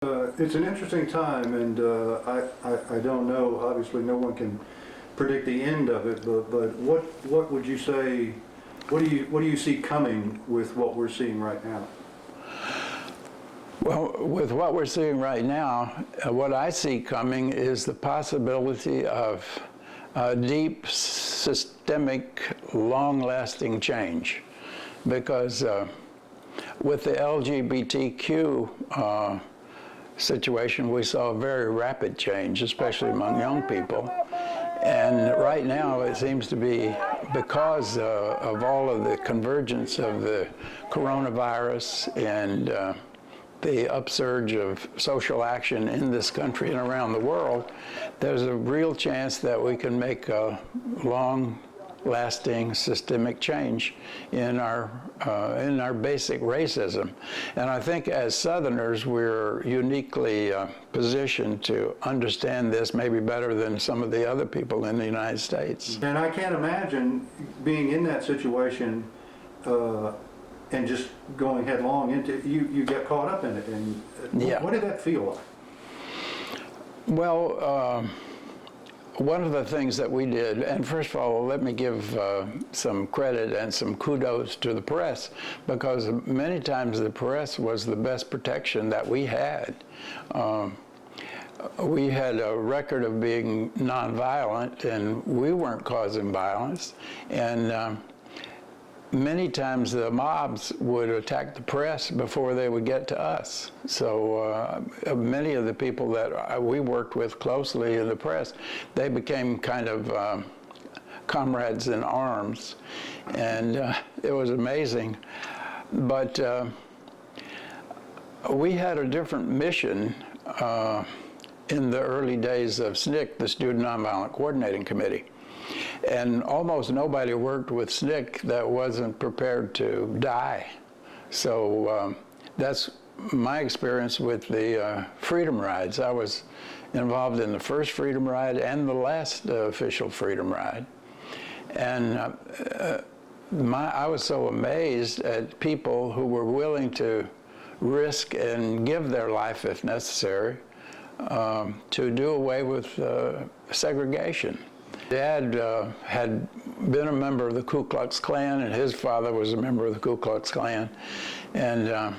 It's an interesting time, and I don't know. Obviously, no one can predict the end of it. But what would you say? What do you see coming with what we're seeing right now? Well, with what we're seeing right now, what I see coming is the possibility of deep, systemic, long-lasting change, because with the LGBTQ situation, we saw a very rapid change, especially among young people. And right now, it seems to be because of all of the convergence of the coronavirus and the upsurge of social action in this country and around the world, there's a real chance that we can make a long-lasting systemic change in our basic racism. And I think as Southerners, we're uniquely positioned to understand this maybe better than some of the other people in the United States. And I can't imagine being in that situation and just going headlong into it. You get caught up in it. And yeah. What did that feel like? Well, one of the things that we did, and first of all, let me give some credit and some kudos to the press, because many times the press was the best protection that we had. We had a record of being nonviolent, and we weren't causing violence. And many times the mobs would attack the press before they would get to us. So many of the people that we worked with closely in the press, they became kind of comrades in arms. And it was amazing. But we had a different mission in the early days of SNCC, the Student Nonviolent Coordinating Committee. And almost nobody worked with SNCC that wasn't prepared to die. So that's my experience with the Freedom Rides. I was involved in the first Freedom Ride and the last official Freedom Ride. And I was so amazed at people who were willing to risk and give their life, if necessary, to do away with segregation. Dad had been a member of the Ku Klux Klan, and his father was a member of the Ku Klux Klan. And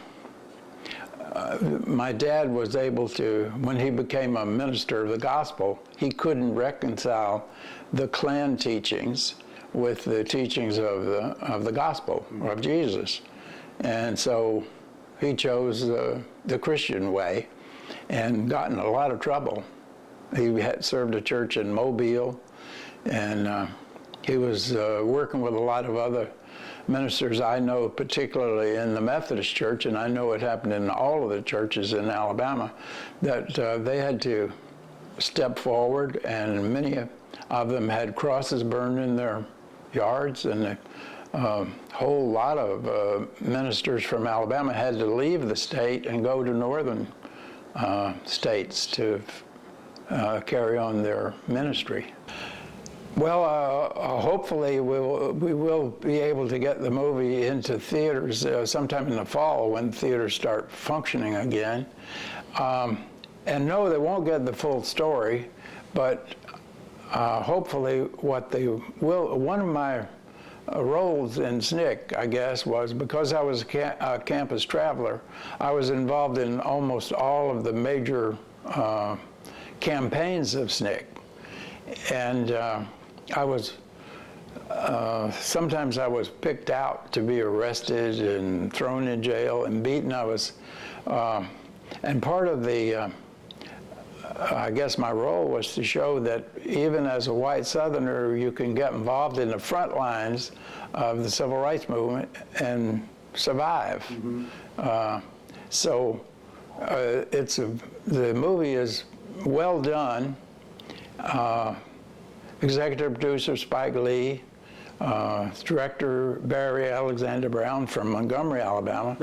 my dad was able to, when he became a minister of the gospel, he couldn't reconcile the Klan teachings with the teachings of the gospel of Jesus. And so he chose the Christian way and got in a lot of trouble. He had served a church in Mobile, and he was working with a lot of other ministers I know, particularly in the Methodist Church, and I know it happened in all of the churches in Alabama, that they had to step forward, and many of them had crosses burned in their yards, and a whole lot of ministers from Alabama had to leave the state and go to northern states to carry on their ministry. Well, hopefully we will be able to get the movie into theaters sometime in the fall when theaters start functioning again. And no, they won't get the full story, but hopefully what they will, one of my roles in SNCC, I guess, was because I was a campus traveler, I was involved in almost all of the major campaigns of SNCC. And I was, sometimes I was picked out to be arrested and thrown in jail and beaten. I was, and part of the, I guess my role was to show that even as a white Southerner, you can get involved in the front lines of the civil rights movement and survive. Mm-hmm. So the movie is well done. Executive producer Spike Lee, director Barry Alexander Brown from Montgomery, Alabama.